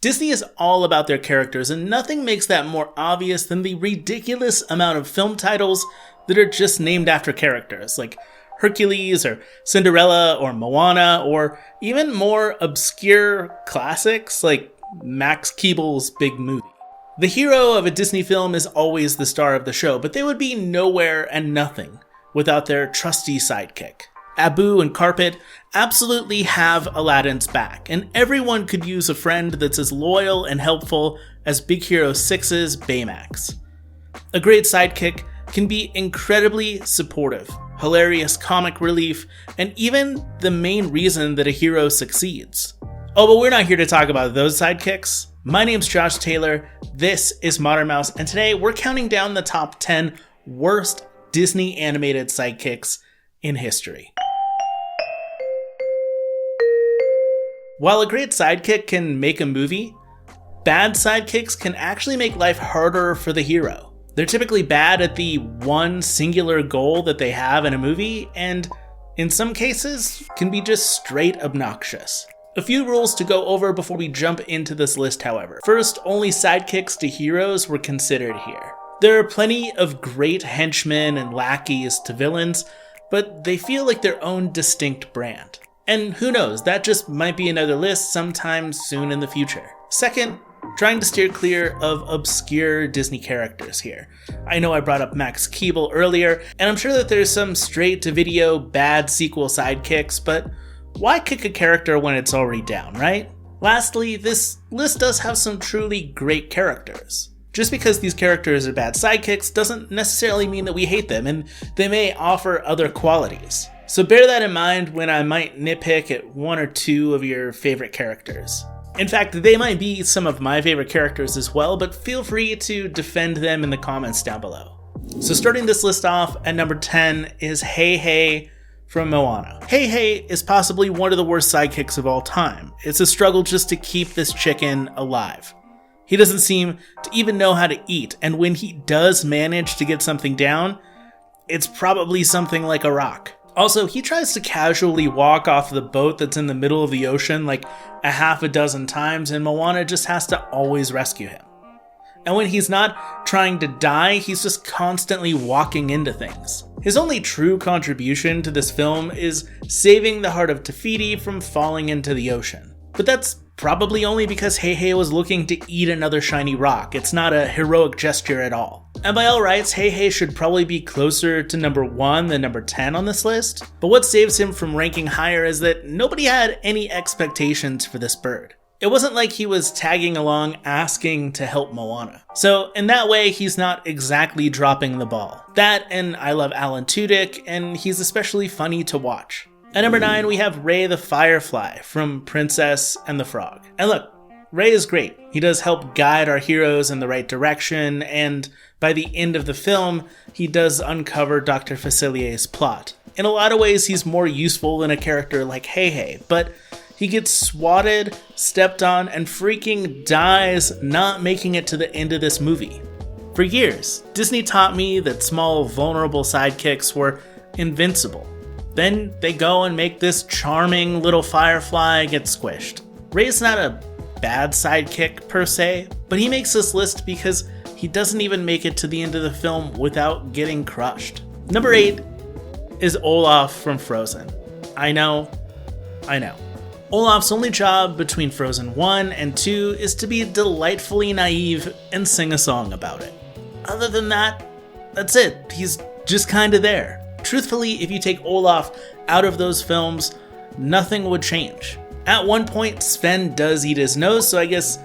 Disney is all about their characters, and nothing makes that more obvious than the ridiculous amount of film titles that are just named after characters, like Hercules or Cinderella or Moana, or even more obscure classics like Max Keeble's Big Movie. The hero of a Disney film is always the star of the show, but they would be nowhere and nothing without their trusty sidekick. Abu and Carpet absolutely have Aladdin's back, and everyone could use a friend that's as loyal and helpful as Big Hero 6's Baymax. A great sidekick can be incredibly supportive, hilarious comic relief, and even the main reason that a hero succeeds. Oh, but we're not here to talk about those sidekicks. My name's Josh Taylor, this is Modern Mouse, and today we're counting down the top 10 worst Disney animated sidekicks in history. While a great sidekick can make a movie, bad sidekicks can actually make life harder for the hero. They're typically bad at the one singular goal that they have in a movie, and in some cases, can be just straight obnoxious. A few rules to go over before we jump into this list, however. First, only sidekicks to heroes were considered here. There are plenty of great henchmen and lackeys to villains, but they feel like their own distinct brand. And who knows, that just might be another list sometime soon in the future. Second, trying to steer clear of obscure Disney characters here. I know I brought up Max Keeble earlier, and I'm sure that there's some straight-to-video bad sequel sidekicks, but why kick a character when it's already down, right? Lastly, this list does have some truly great characters. Just because these characters are bad sidekicks doesn't necessarily mean that we hate them, and they may offer other qualities. So bear that in mind when I might nitpick at one or two of your favorite characters. In fact, they might be some of my favorite characters as well, but feel free to defend them in the comments down below. So starting this list off at number 10 is Heihei from Moana. Heihei is possibly one of the worst sidekicks of all time. It's a struggle just to keep this chicken alive. He doesn't seem to even know how to eat, and when he does manage to get something down, it's probably something like a rock. Also, he tries to casually walk off the boat that's in the middle of the ocean like a half a dozen times, and Moana just has to always rescue him. And when he's not trying to die, he's just constantly walking into things. His only true contribution to this film is saving the heart of Tafiti from falling into the ocean. But that's probably only because Heihei was looking to eat another shiny rock. It's not a heroic gesture at all. And by all rights, Heihei should probably be closer to number 1 than number 10 on this list. But what saves him from ranking higher is that nobody had any expectations for this bird. It wasn't like he was tagging along asking to help Moana. So in that way, he's not exactly dropping the ball. That, and I love Alan Tudyk, and he's especially funny to watch. At number 9, we have Ray the Firefly from Princess and the Frog. And look, Ray is great. He does help guide our heroes in the right direction, and by the end of the film, he does uncover Dr. Facilier's plot. In a lot of ways, he's more useful than a character like Heihei, but he gets swatted, stepped on, and freaking dies not making it to the end of this movie. For years, Disney taught me that small, vulnerable sidekicks were invincible. Then they go and make this charming little firefly get squished. Ray's not a bad sidekick per se, but he makes this list because he doesn't even make it to the end of the film without getting crushed. Number 8 is Olaf from Frozen. I know. Olaf's only job between Frozen 1 and 2 is to be delightfully naive and sing a song about it. Other than that, that's it. He's just kinda there. Truthfully, if you take Olaf out of those films, nothing would change. At one point, Sven does eat his nose, so I guess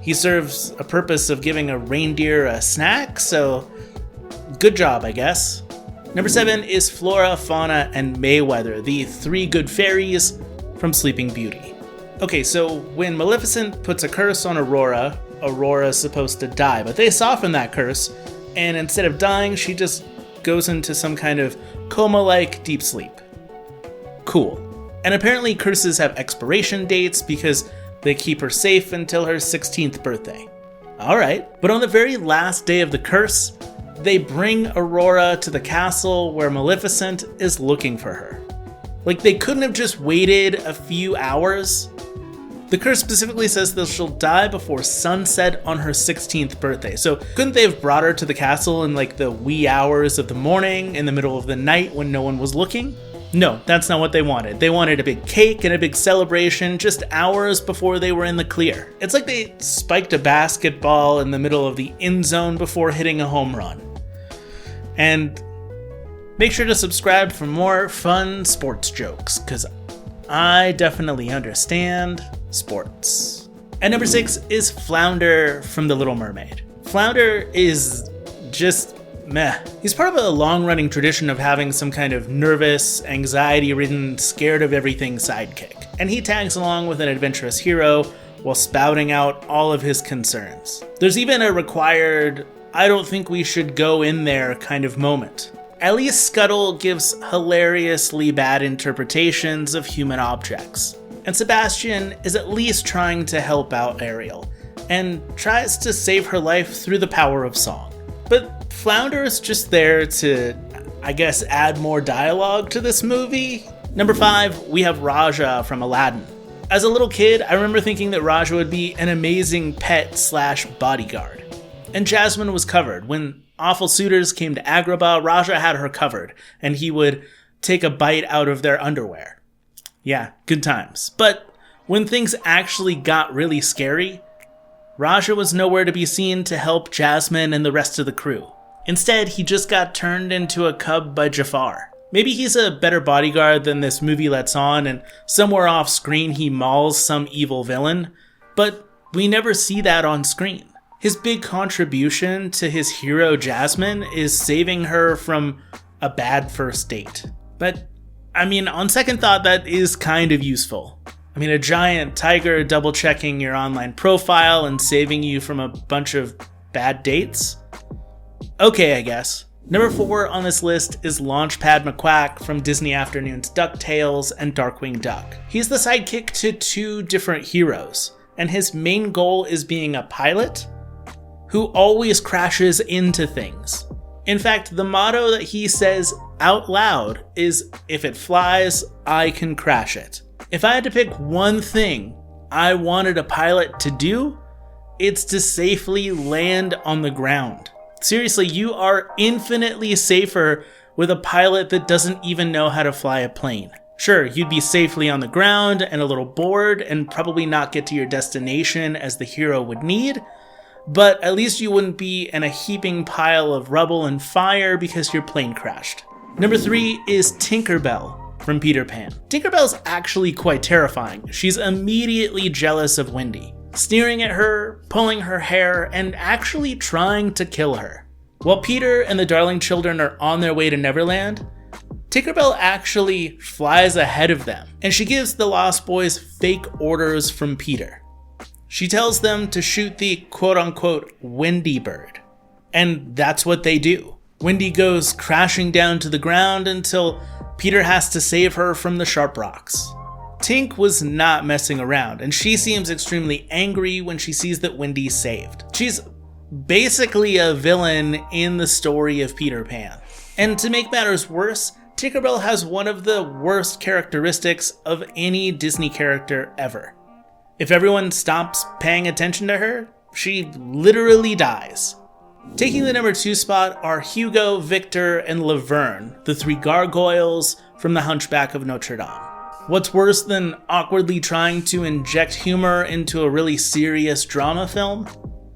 he serves a purpose of giving a reindeer a snack, so good job, I guess. Number 7 is Flora, Fauna, and Mayweather, the 3 good fairies from Sleeping Beauty. Okay, so when Maleficent puts a curse on Aurora, Aurora's supposed to die, but they soften that curse, and instead of dying, she just goes into some kind of coma-like deep sleep. Cool. And apparently curses have expiration dates because they keep her safe until her 16th birthday. Alright, but on the very last day of the curse, they bring Aurora to the castle where Maleficent is looking for her. Like, they couldn't have just waited a few hours? The curse specifically says that she'll die before sunset on her 16th birthday. So couldn't they have brought her to the castle in like the wee hours of the morning, in the middle of the night when no one was looking? No, that's not what they wanted. They wanted a big cake and a big celebration just hours before they were in the clear. It's like they spiked a basketball in the middle of the end zone before hitting a home run. And make sure to subscribe for more fun sports jokes, because I definitely understand sports. And number 6 is Flounder from The Little Mermaid. Flounder is just meh. He's part of a long-running tradition of having some kind of nervous, anxiety-ridden, scared of everything sidekick. And he tags along with an adventurous hero while spouting out all of his concerns. There's even a required, I don't think we should go in there kind of moment. At least Scuttle gives hilariously bad interpretations of human objects. And Sebastian is at least trying to help out Ariel, and tries to save her life through the power of song. But Flounder is just there to, I guess, add more dialogue to this movie. Number 5, we have Raja from Aladdin. As a little kid, I remember thinking that Raja would be an amazing pet/bodyguard. And Jasmine was covered. When awful suitors came to Agrabah, Raja had her covered, and he would take a bite out of their underwear. Yeah, good times. But when things actually got really scary, Raja was nowhere to be seen to help Jasmine and the rest of the crew. Instead, he just got turned into a cub by Jafar. Maybe he's a better bodyguard than this movie lets on, and somewhere off screen he mauls some evil villain, but we never see that on screen. His big contribution to his hero Jasmine is saving her from a bad first date. But, I mean, on second thought, that is kind of useful. I mean, a giant tiger double-checking your online profile and saving you from a bunch of bad dates? Okay, I guess. Number 4 on this list is Launchpad McQuack from Disney Afternoon's DuckTales and Darkwing Duck. He's the sidekick to 2 different heroes, and his main goal is being a pilot who always crashes into things. In fact, the motto that he says out loud is, "If it flies, I can crash it." If I had to pick one thing I wanted a pilot to do, it's to safely land on the ground. Seriously, you are infinitely safer with a pilot that doesn't even know how to fly a plane. Sure, you'd be safely on the ground and a little bored and probably not get to your destination as the hero would need, but at least you wouldn't be in a heaping pile of rubble and fire because your plane crashed. Number 3 is Tinkerbell from Peter Pan. Tinkerbell's actually quite terrifying. She's immediately jealous of Wendy, sneering at her, pulling her hair, and actually trying to kill her. While Peter and the Darling children are on their way to Neverland, Tinkerbell actually flies ahead of them, and she gives the Lost Boys fake orders from Peter. She tells them to shoot the quote-unquote Wendy bird, and that's what they do. Wendy goes crashing down to the ground until Peter has to save her from the sharp rocks. Tink was not messing around, and she seems extremely angry when she sees that Wendy's saved. She's basically a villain in the story of Peter Pan. And to make matters worse, Tinkerbell has one of the worst characteristics of any Disney character ever. If everyone stops paying attention to her, she literally dies. Taking the number 2 spot are Hugo, Victor, and Laverne, the 3 gargoyles from The Hunchback of Notre Dame. What's worse than awkwardly trying to inject humor into a really serious drama film?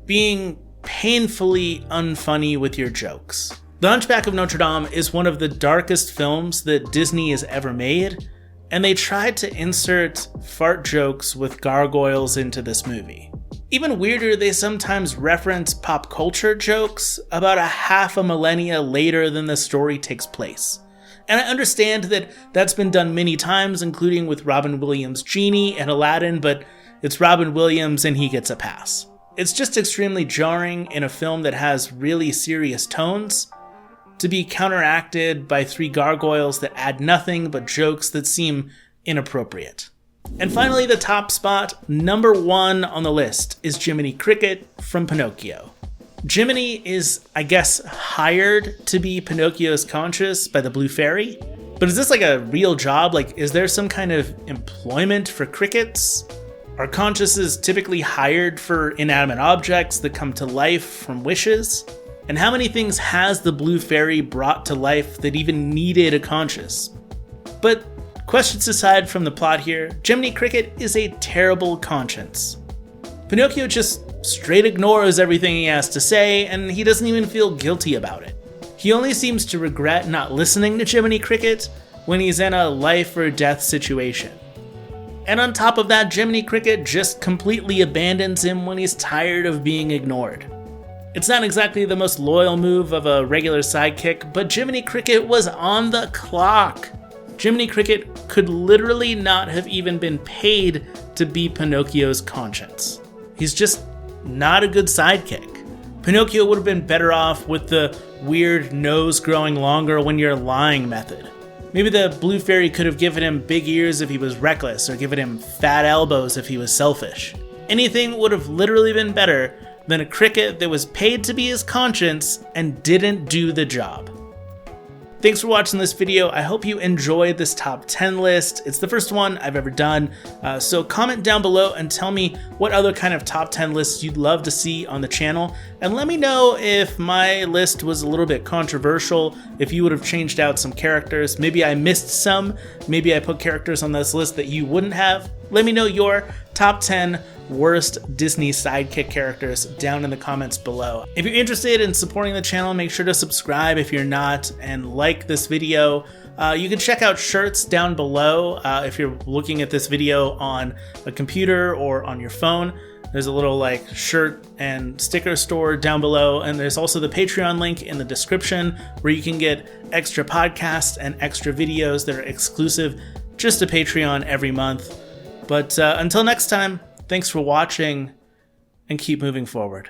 Being painfully unfunny with your jokes. The Hunchback of Notre Dame is one of the darkest films that Disney has ever made, and they tried to insert fart jokes with gargoyles into this movie. Even weirder, they sometimes reference pop culture jokes about a half a millennia later than the story takes place. And I understand that that's been done many times, including with Robin Williams' Genie and Aladdin, but it's Robin Williams and he gets a pass. It's just extremely jarring in a film that has really serious tones to be counteracted by 3 gargoyles that add nothing but jokes that seem inappropriate. And finally, the top spot, number 1 on the list, is Jiminy Cricket from Pinocchio. Jiminy is, I guess, hired to be Pinocchio's conscience by the Blue Fairy. But is this like a real job? Like, is there some kind of employment for crickets? Are consciences typically hired for inanimate objects that come to life from wishes? And how many things has the blue fairy brought to life that even needed a conscience? But questions aside from the plot here, Jiminy Cricket is a terrible conscience. Pinocchio just straight ignores everything he has to say, and he doesn't even feel guilty about it. He only seems to regret not listening to Jiminy Cricket when he's in a life or death situation. And on top of that, Jiminy Cricket just completely abandons him when he's tired of being ignored. It's not exactly the most loyal move of a regular sidekick, but Jiminy Cricket was on the clock. Jiminy Cricket could literally not have even been paid to be Pinocchio's conscience. He's just not a good sidekick. Pinocchio would have been better off with the weird nose growing longer when you're lying method. Maybe the blue fairy could have given him big ears if he was reckless, or given him fat elbows if he was selfish. Anything would have literally been better than a cricket that was paid to be his conscience and didn't do the job. Thanks for watching this video. I hope you enjoyed this top 10 list. It's the first one I've ever done, so comment down below and tell me what other kind of top 10 lists you'd love to see on the channel. And let me know if my list was a little bit controversial, if you would have changed out some characters. Maybe I missed some, maybe I put characters on this list that you wouldn't have. Let me know your top 10 worst Disney sidekick characters down in the comments below. If you're interested in supporting the channel, make sure to subscribe if you're not, and like this video. You can check out shirts down below if you're looking at this video on a computer or on your phone. There's a little like shirt and sticker store down below, and there's also the Patreon link in the description where you can get extra podcasts and extra videos that are exclusive just to Patreon every month. But until next time, thanks for watching, and keep moving forward.